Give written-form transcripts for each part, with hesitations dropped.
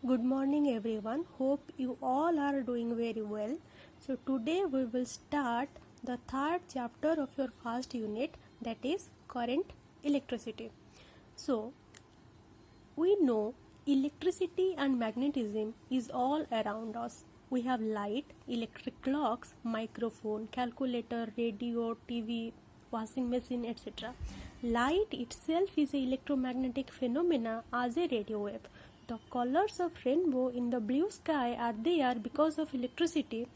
Good morning everyone. Hope you all are doing very well. So today we will start the third chapter of your first unit, that is current electricity. So we know electricity and magnetism is all around us. We have light, electric clocks, microphone, calculator, radio, TV, washing machine, etc. Light itself is an electromagnetic phenomena as a radio wave. The colors of rainbow in the blue sky are there because of electricity.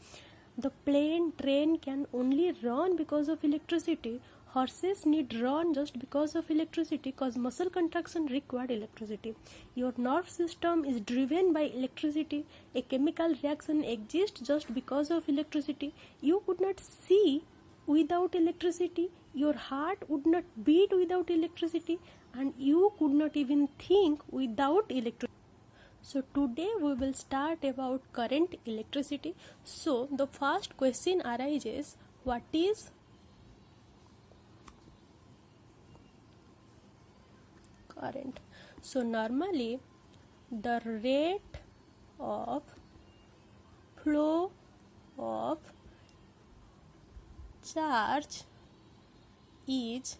The plane, train can only run because of electricity. Horses need run just because of electricity, because muscle contraction required electricity. Your nerve system is driven by electricity. A chemical reaction exists just because of electricity. You could not see without electricity. Your heart would not beat without electricity, and you could not even think without electricity. So today we will start about current electricity. So the first question arises, what is current? So normally the rate of flow of charge is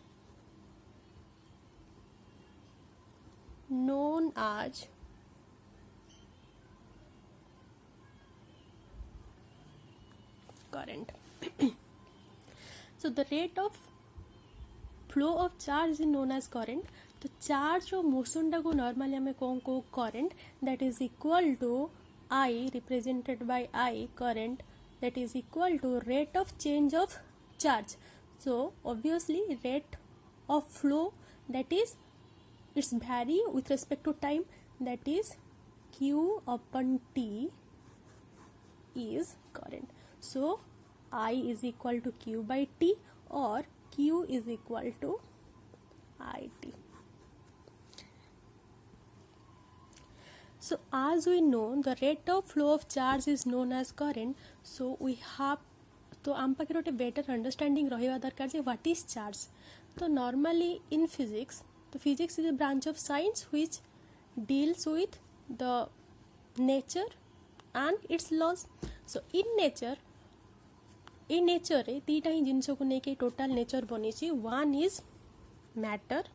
known as current. So the rate of flow of charge is known as current. तो charge रो motion टाको normally आम कौन को current that is equal to I represented by I current that is equal to rate of change of charge. So obviously rate of flow that is its vary with respect to time, that is q upon t is current. So I is equal to q by t or q is equal to it. So as we know the rate of flow of charge is known as current, so we have तो आम पाखे गोटे better understanding रहा दरकार जे what is charge. तो normally in physics, तो physics is a branch of science which deals with the nature and its laws. So in nature रे दीटा ही जिनस को लेकिन टोटाल नेचर बनी. One is matter,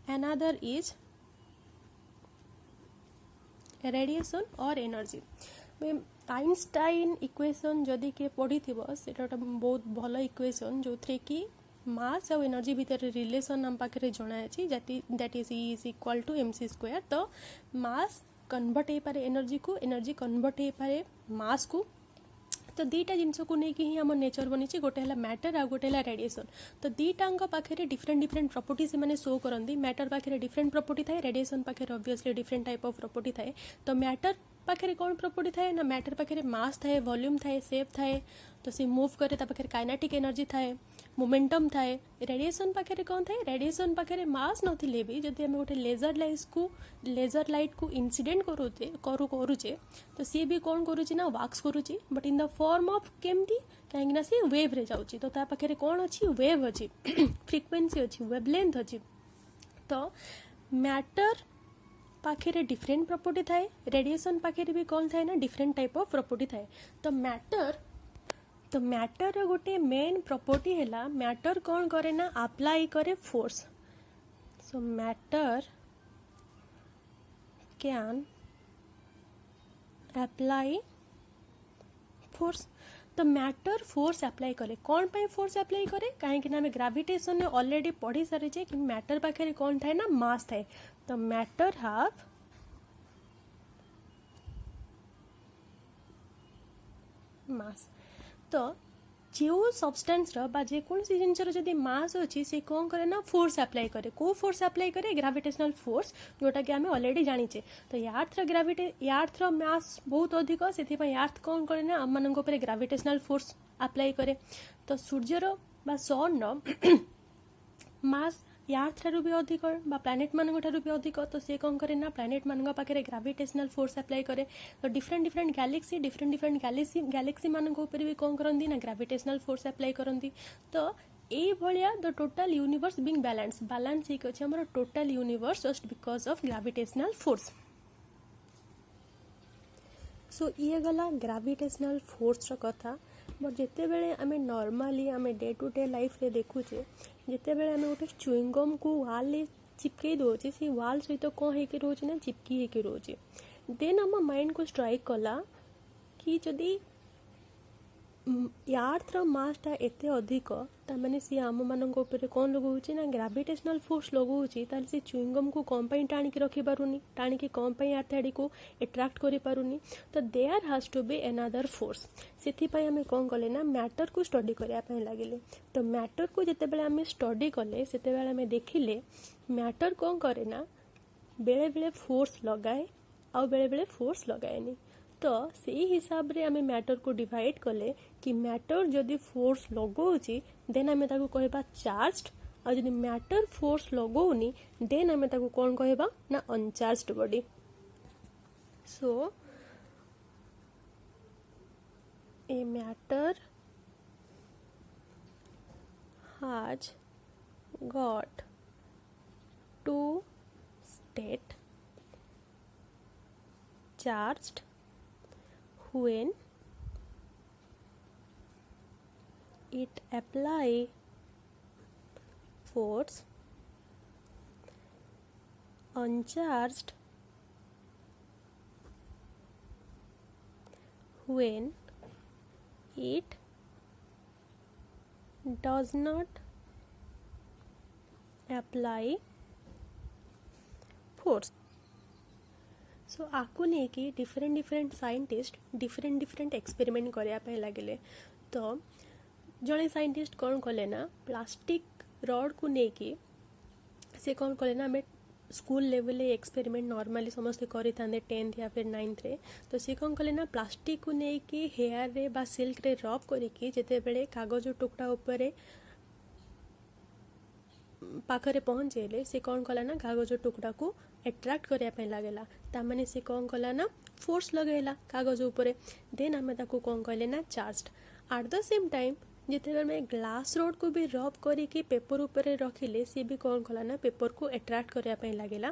another is radiation और एनर्जी. आइंस्टाइन इक्वेशन जदि किए पढ़ी से बहुत भल इक्वेशन जो थे कि मास और एनर्जी भितर रिलेशन आम पाखे जनाई that is E is equal to M C square. तो मास कन्वर्ट हो पारे एनर्जी को, एनर्जी कन्वर्ट हो पारे मास को. तो दीटा जिनस को लेकिन ही आम नेचर बनी, गोटे है मैटर आ गोटे है रेडिएशन. तो दीटा पाखे डिफरेंट डिफरेंट प्रॉपर्टी से शो करती. मैटर पाखे डिफरेंट प्रॉपर्टी थाए, रेडिएशन पाखे obviously different type of property थाए. तो मैटर पाखे कौन प्रॉपर्टी थाए ना, मैटर पाखे मास थाए, वॉल्यूम थाए, शेप थाए. तो सी मूव करे पाखे काइनेटिक एनर्जी थाए, मोमेंटम थाए. रेडिएशन पाखे कौन थाए, रेडिएशन पाखे मास नथिले भी जदि आम गोटे लेजर लाइट को इंसिडेंट करुचे तो सी भी कौन करुचे ना वाक्स करुचे, but in the form of केमती कहीं सी वेव रे जाउची. तो ता पाखे कौन अच्छी वेव अच्छी, फ्रिक्वेंसी अच्छी, वेवलेंथ अच्छी. तो मैटर पाखे डिफरेंट प्रॉपर्टी थाए, रेडिएशन पाखे भी कौन थाए ना डिफरेंट टाइप ऑफ प्रॉपर्टी थाए. तो मैटर गोटे मेन प्रॉपर्टी है मैटर कौन करे ना अप्लाई करे force. So matter can apply force. तो मैटर फोर्स अप्लाई करे कौन पाई फोर्स अप्लाई करे, कहीं आम ग्रेविटेशन ऑलरेडी पढ़ी सारी कि मैटर पाखे कौन थाए ना मास थाए. तो मैटर हैव मास. तो जो सब्सटेंस जेकोसी जिनसर जदि मास अच्छी से कौन करे ना फोर्स अप्लाई करे. को फोर्स अप्लाई करे, ग्रेविटेशनल फोर्स, जोटा कि आम ऑलरेडी जानीचे. तो यार्थर मास बहुत अधिक, से यार्थ कौन करे ना आम मान ग्रेविटेशनल फोर्स अप्लाई करे. तो सूर्यर बा सन मास यार्थ ठारू भी अधिक बा प्लानेट मान ठारू भी अधिक. तो सी कौन करे ना प्लानेट मान पाखे ग्रेविटेशनल फोर्स अप्लाई करे. तो डिफरेंट डिफरेंट गैलेक्सी मान भी कौन करती ना ग्रेविटेशनल फोर्स अप्लाई करती. तो ये भाया the total universe being balance ही अच्छे आम total universe just because of gravitational force. So ये गला ग्राविटेशनल फोर्स कथा। बट जिते बेले आम नॉर्मली आम डे टू डे लाइफ रे देखुचे जिते बेले आम गोटे चुईंगम को वाल चिपकई दौचे से वाल सहित कौन होकर रोचे ना चिपकी होकर रोचे। देन आम माइंड को स्ट्राइक कला कि जदि यार्थर मासटा एते अधिक ताने सी आम मान कौन लगाऊँ ना ग्राविटेशनल फोर्स लगाऊँ ताल से चुईंगम को कौन टाणी रखी पारुनी टाणी कौन अर्थ आड़ी को एट्राक्ट करि पारुनी। तो there has to be another force. से आम कौन कले ना मैटर को स्टडी करने लगे। तो मैटर को जिते आम स्टडी कले से आम देखिले मैटर कौन करे ना बेले बेले फोर्स लगाए आ बेले बेले फोर्स लगाएनी। तो से हिसाब रे आमे मैटर को डिवाइड कले कि मैटर जदि फोर्स लगाउची देन आमे ताको कहबा चार्ज्ड और जदि मैटर फोर्स लगाउनी देन आमे ताको कोन कहबा ना uncharged body. So a matter has got two state charged when it apply force, uncharged when it does not apply force. सो आपको नहीं कि डिफरेंट साइंटिस्ट डिफरेंट एक्सपेरिमेंट करने लगे। तो जड़े साइंटिस्ट कौन कले ना प्लास्टिक रड को लेकिन से कौन कले ना आम स्कूल लेवल एक्सपेरिमेंट नॉर्मली समस्ते करें 10th या फिर 9th रे। तो सी कौन कले ना प्लास्टिक को लेकिन हेयर रे बा सिल्क रे रब करके जिते बड़े कागज टुकड़ा उपरे पाखरे पहुँचेले से कौन कला ना कागज टुकड़ा को एट्राक्ट करने लगेला। तामाने से कौन कला ना फोर्स लगेला कागज उपरे। देन आम ताको कौन कहले ना charged. Eight the same time जिते मैं ग्लास रोड को भी रब करके पेपर उपरे रखिले सी भी कौन कला ना पेपर को एट्राक्ट करने लगेला।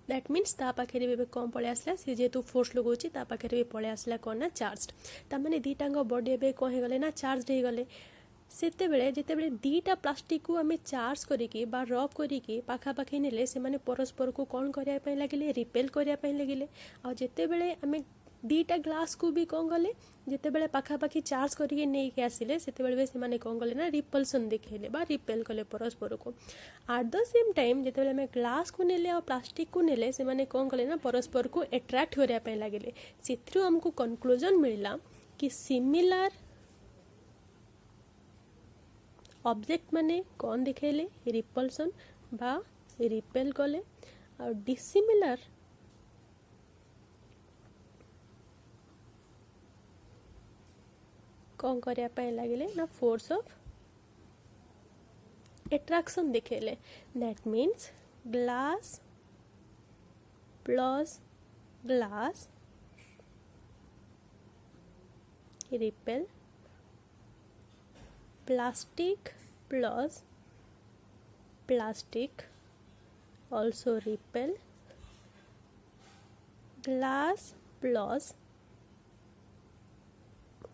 दैट मीन्स ता पाखे भी कौन पलि आसला सी जेहेतु फोर्स लगाऊँ ता पाखे भी पलि आसला कौन ना चार्ज्ड। तामाने दीटांग बॉडी एबे कौन हो गले ना चार्ज्ड हो गले। सेते बेले जिते बेले दीटा प्लास्टिक को आम चार्ज करिकी बा रब करिकी पाखापाखि नेले से माने परस्पर को कौन करने लगे रिपेल करने लगे। आ जिते बेले आम दीटा ग्लास को भी कौन गले जिते बेले पाखापाखि चार्ज करके नहीं आसिले सेते बेले से माने कौन गले ना रिपल्सन दिखेले बा रिपेल कले परस्पर को। एट द सेम टाइम जिते बेले आम ग्लास को नेले और प्लास्टिक को नेले से माने कौन गले ना परस्पर को एट्राक्ट करने लगे। से आमको कनक्लूजन मिलला कि सिमिलर ऑब्जेक्ट माने कौन दिखेले रिपल्सन बा रिपेल कले और डिसिमिलर कौन करने लगे ना फोर्स ऑफ एट्रैक्शन दिखेले। That means glass plus glass repel plastic plus plastic also repel, glass plus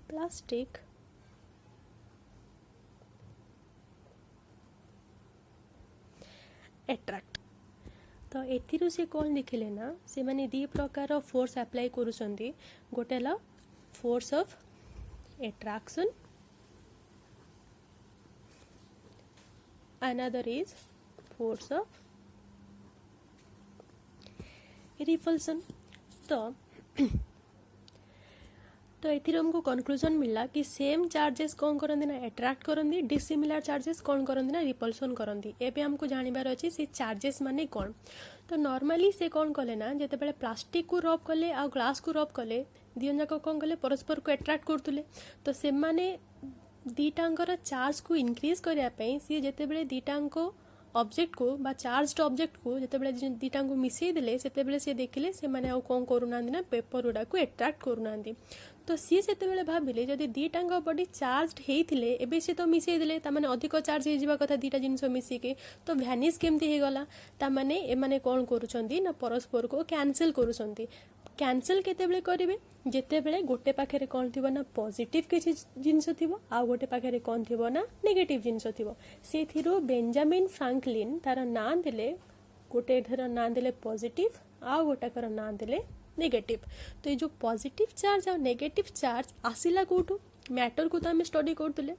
plastic attract। तो एथिरु से कौन दिखिले ना से माने दी प्रकार फोर्स अप्लाई करूछंती। गोटे ला force of attraction, another is force of repulsion। तो एथिर हमको कंक्लूजन मिला कि सेम चार्जेस कौन करंदी ना एट्रैक्ट करंदी, डिसिमिलर चार्जेस कौन करंदी ना रिपल्सन करंदी। एबे हमको जानिबार अछि से चार्जेस माने कौन। तो नॉर्मली से कौन कले ना जेते बेले प्लास्टिक को रब कले आ ग्लास को रब कले दियन जाक कौन कले परस्पर को एट्रैक्ट करतुले। तो से माने दीटांकर चार्ज को इनक्रीज करने सी जिते बड़े दीटांक ऑब्जेक्ट को बा चार्ज्ड ऑब्जेक्ट को जिते बड़े दीटांक मिसई देले सेते बेले से देखिले से माने कौन करूना ना पेपर गुड़ा को एट्राक्ट करूना। तो सी से भाविले जदि दीटांक बॉडी चार्ज्ड होइथिले एबे से तो मिसई देले ता माने अधिक चार्ज हो जिबा कथा दीटा जिनिस मिसिके तो भ्यानिश केमती हो गला। ता माने ए माने कौन करूछंती ना परस्पर को कैंसिल करूछंती। कैंसल केतेबेले करेंगे जेतेबेले गोटे पाखे कौन थी ना पॉजिटिव किसी जिनस थी आ गोटे पाखे कौन थी ना नेगेटिव जिनस थी से बेंजामिन फ्रांकलिन तार ना देले गोटे धर ना देले पॉजिटिव आ गोटाकर ना देले नेगेटिव। तो ये जो पॉजिटिव चार्ज आ नेगेटिव चार्ज आसिला कोठू मैटर को तो आम स्टडी करते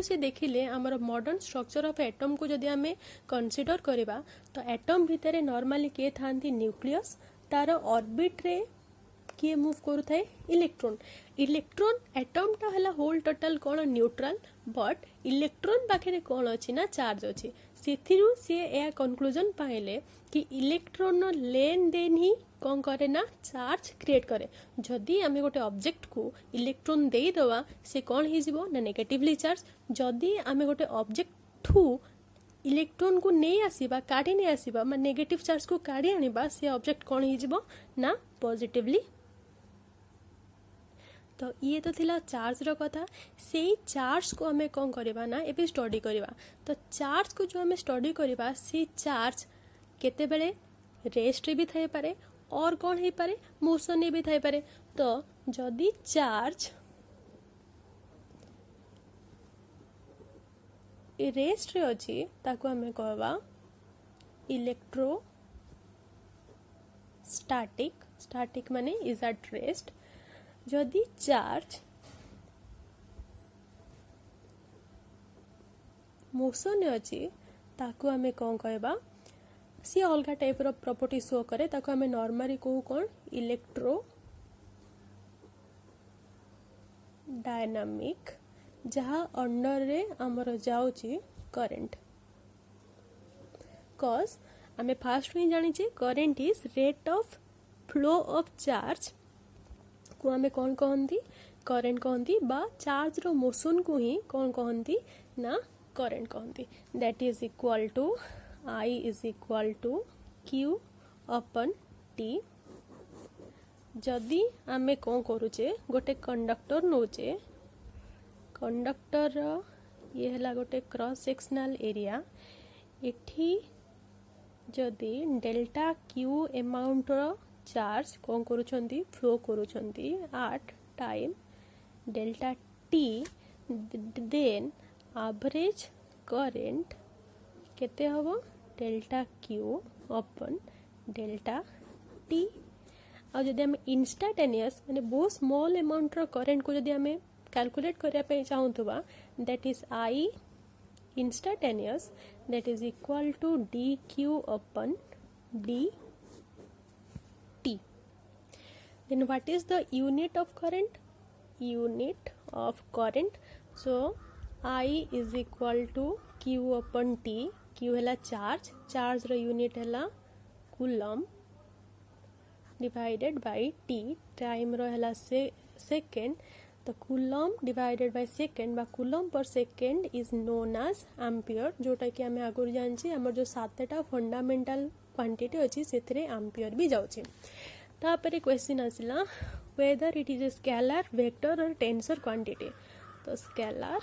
से देखिले आमर मॉडर्न स्ट्रक्चर ऑफ एटम को जदि आम कंसीडर करवा तो एटम भितर नॉर्मली किए थांती न्यूक्लियस तार ऑर्बिट रे किए मूव करूଥାଏ इलेक्ट्रॉन। इलेक्ट्रॉन एटम टा हला होल टोटल कौन न्यूट्रल बट इलेक्ट्रॉन पाखे कौन अच्छी ना चार्ज अच्छी सेथिरु से या कंक्लूजन पाइले कि इलेक्ट्रॉन लेन देन ही कौन करे ना चार्ज क्रिएट करे। जदि आम गोटे ऑब्जेक्ट को इलेक्ट्रॉन दे दवा से कौन हो ना नेगेटिवली चार्ज। जदि आम गोटे ऑब्जेक्ट ठू इलेक्ट्रॉन को नहीं आसीबा काढ़ी नहीं आसीबा नेगेटिव चार्ज को काढ़ी आनिबा से ऑब्जेक्ट कौन हो ना पॉजिटिवली। तो ये तो थिला चार्ज रो कथा से चार्ज को हमें कौन करवा ना एबे स्टडी करवा। तो चार्ज को जो हमें स्टडी करवा से चार्ज केते बेले रेस्ट रे भी थाई पारे और कौन है पारे मोशन भी थाई पारे। तो जदि चार्ज रेस्ट रे अछि ताको हमें कहवा इलेक्ट्रो स्टैटिक। स्टैटिक माने इज एट रेस्ट। जदि चार्ज मोशन अच्छी ताकू आमे कौन कहबा सी अलग टाइप रो प्रॉपर्टी शो करे ताकू आमे नॉर्मली कहू कौन इलेक्ट्रो डायनामिक जहाँ अंडर रे हमर जाउची करंट। कॉज आमे फास्ट ही जानी चे current is rate of flow of charge को आमे कौन कहती करंट कहती बा चार्ज रो मोशन को ही कौन कहती ना करंट कहती। That is equal to I is equal to Q upon T. जदि आमे कौन करूचे गोटे कंडक्टर नौचे कंडक्टर ये हला गोटे क्रॉस सेक्शनल एरिया इठी जदि डेल्टा क्यू अमाउंट रो चार्ज कौन करूछंती फ्लो करूछंती at time delta t then average current केते हबो delta q upon delta t. आ जदि हम इंस्टांटेनियस माने बहुत स्मॉल अमाउंट रो करंट को जदि हमें कैलकुलेट करिया पे चाहूतबा that is I instantaneous that is equal to d q upon d T. Then what is the unit of current? Unit of current. So I is equal to Q upon T. Q है charge. Charge रो unit है coulomb divided by T. Time रो है second. तो coulomb divided by second बा coulomb per second is known as ampere. जोटा कि हमें आगुर जानछि हमर जो सातटा फंडामेंटल क्वांटिटी अच्छी से एम्पियर भी जाऊे। तापर क्वेश्चन आसला whether it is a scalar vector और टेंसर क्वांटिटी। तो स्केलर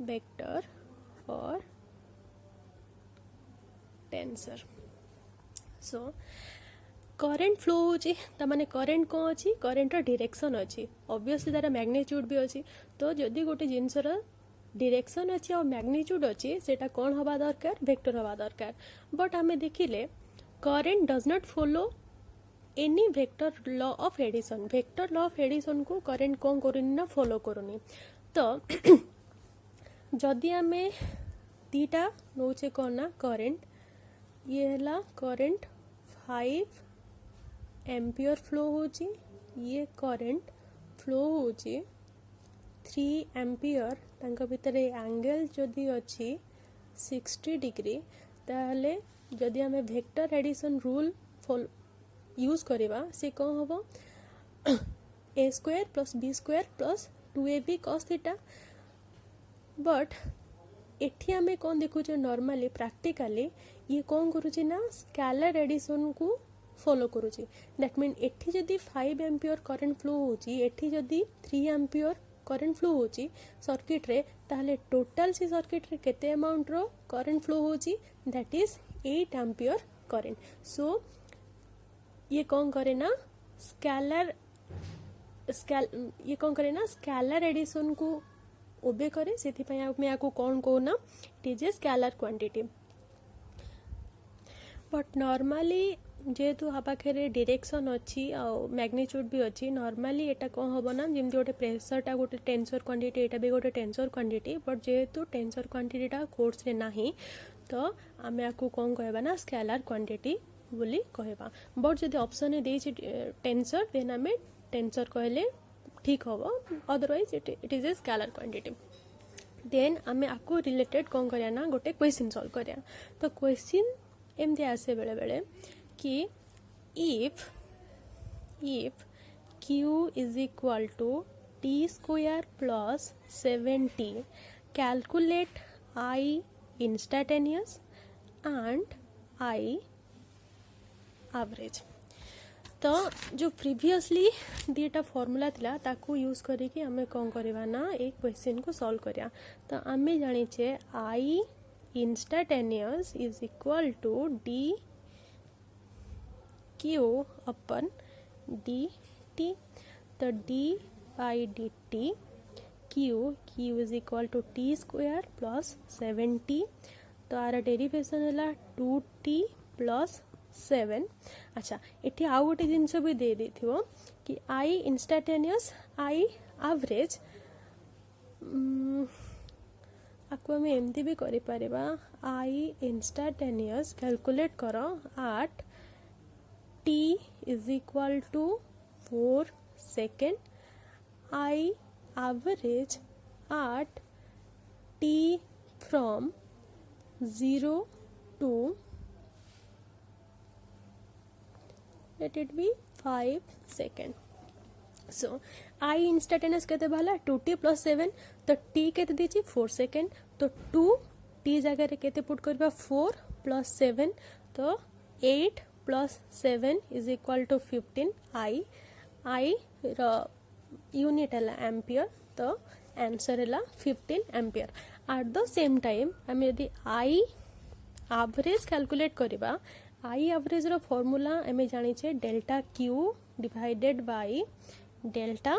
वेक्टर और टेंसर। सो करंट फ्लो होची तामाने करंट कौन अच्छी करंट डायरेक्शन अच्छी ऑब्वियसली तार मैग्नीट्यूड भी अच्छी। तो जदि गोटे जिनसर डायरेक्शन अच्छी और मैग्नीट्यूड अच्छी सेटा कौन हवा दरकार वेक्टर हवा दरकार। बट आमे देखिले current does not follow any vector law of addition. Vector law of addition को करंट कौन करूनी ना फॉलो करूनी। तो जदि आमे दीटा नौचे कौन ना करंट ये हला करंट 5 एम्पियर फ्लो होची ये करंट फ्लो होची 3 एम्पियर तांका भितर एंगल जदि अच्छी 60 डिग्री ताहले जदि आमे वेक्टर एडिशन रूल यूज करवा से कौन हम a square plus b square plus 2ab cos थीटा। बट एठी आमे कौन देखुचे नॉर्मली प्रैक्टिकली ये कौन करूची ना स्केलर एडिशन को फॉलो करूची। दैट मीन एठी जदि 5 एम्पियर करंट फ्लो होची एठी जदि 3 एम्पियर करंट फ्लो होची सर्किट रे ताहले टोटल से सर्किट रे केते अमाउंट रो करंट फ्लो होची दैट इज 8 एम्पियर करेंट. सो ये कौन करे ना ये कौन करे ना स्केलर एडिशन को ओबे करे. से आम या कौन कहना it is a scalar quantity. But normally जेहेतु आ पाखे डायरेक्शन अच्छी मैग्नीट्यूड भी अच्छी नॉर्मली एटा कौन हम ना जमी गोटे प्रेसरटा गोटे टेंसर क्वांटिटी एटा भी गोटे टेंसर क्वांटिटी. बट जेहेतु टेंसर क्वांटिटीटा कोर्स रे नाही तो आम या कौन कहबा ना स्केलर क्वांटिटी बोली कहबा. बट जदि ऑप्शन देछि टेंसर देन आम टेंसर कहले ठीक हम. Otherwise it is a scalar quantity. Then आम आपको रिलेटेड कौन करिया ना गोटे क्वेश्चन सॉल्व करिया. तो क्वेश्चन एमती आसे बेले बेले कि if q is equal to t square plus 7t calculate I instantaneous and I average. तो जो प्रीवियसली दीटा फॉर्मूला थिला ताकू यूज करके आम कौन करवा ना एक क्वेश्चन को सॉल्व करिया. तो आम जानिचे I instantaneous is equal to d q upon d t. तो d by d t q is equal to t square plus 7t. तो आर डेरिवेशन है 2t प्लस 7. अच्छा ये आउ गोटे जिनस भी दे देथिबो कि आई इंस्टांटेनियस आई एवरेज आपको आम एमती भी करि परिबा. आई इंस्टांटेनियस कैलकुलेट करो at t is equal to 4 second. I average at t from 0 to let it be 5 second. So I instantaneous केते भाला 2t प्लस 7. तो t केते दीची 4 सेकेंड. तो 2t जगह रे केते पुट करबा 4 प्लस 7. तो 8 plus 7 is equal to 15. I unit है एम्पियर. तो आंसर है 15 ampere. At the same time आम यदि आई एवरेज कैलकुलेट करबा आई एवरेज रो फॉर्मूला आम जानिचे delta q divided by delta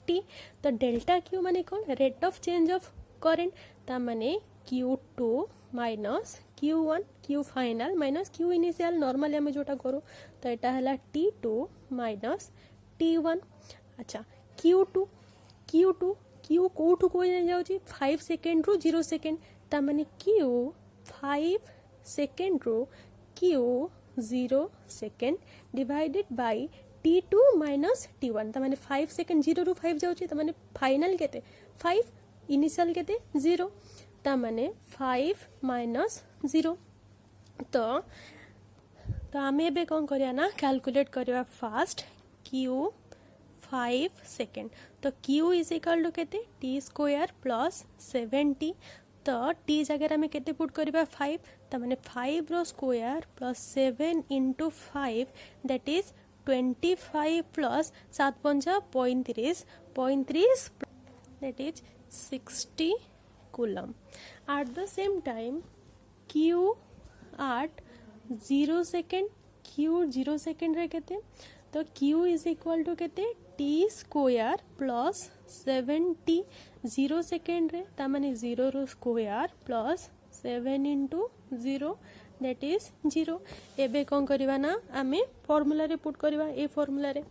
t. तो डेल्टा क्यू माने कौन rate of change of current. ता माने Q2 minus Q1 Q final minus Q initial normally आम जोटा करूँ. तो यहाँ है T2 माइनस T1. अच्छा Q2 कौटू को जाऊँगी 5 सेकेंड रु 0 सेकेंड. ता माने Q 5 सेकेंड रु Q 0 second divided by T2 minus T1. ता माने 5 सेकेंड 0 रु 5 जाऊँगी. ता माने फाइनल केते 5 इनिशियल केते 0. ता माने 5 माइनस 0. तो आम एबे कौन करिया ना कैलकुलेट करिया फास्ट Q 5 सेकेंड. तो Q इज इक्वल टू केते t स्क्वायर प्लस 7t. तो t जगह आम केते पुट करबा 5. ता माने 5 रो square plus 7 into 5 that is 25 plus 7 पंजा 35 that is 60 coulomb. At the same time Q at 0 second Q 0 second रे केते. तो Q is equal to केते t square plus 7t 0 second रे. ता माने 0 रो square plus 7 into 0 that is 0. एबे कौन करवा ना आमे फॉर्मूला रे पुट करवा ए फॉर्मूला रे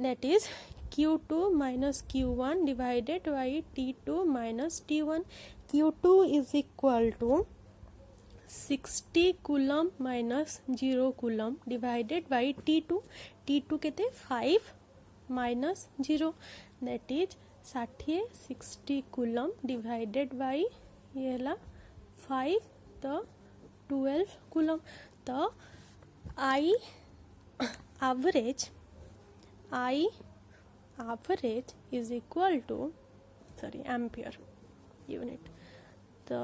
that is Q2 minus Q1 divided by T2 minus T1. Q2 is equal to 60 coulomb minus 0 coulomb divided by T2. T2 केते 5 minus 0 that is 60 coulomb divided by ये ला 5 तो 12 coulomb. तो I average is equal to ampere unit. तो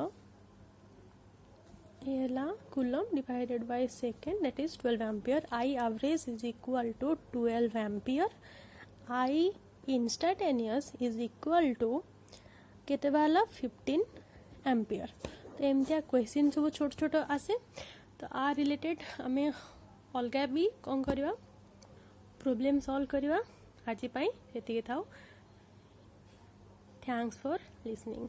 ये ला coulomb divided by second that is 12 ampere. I average is equal to 12 ampere. I instantaneous is equal to केते वाला 15 ampere. तो एमतिया question सब छोट छोट आसे. तो आ रिलेटेड आम अलग भी कौन करवा प्रोब्लेम सॉल्व करवा आज एति थाउ थैंक्स फॉर लिसनिंग।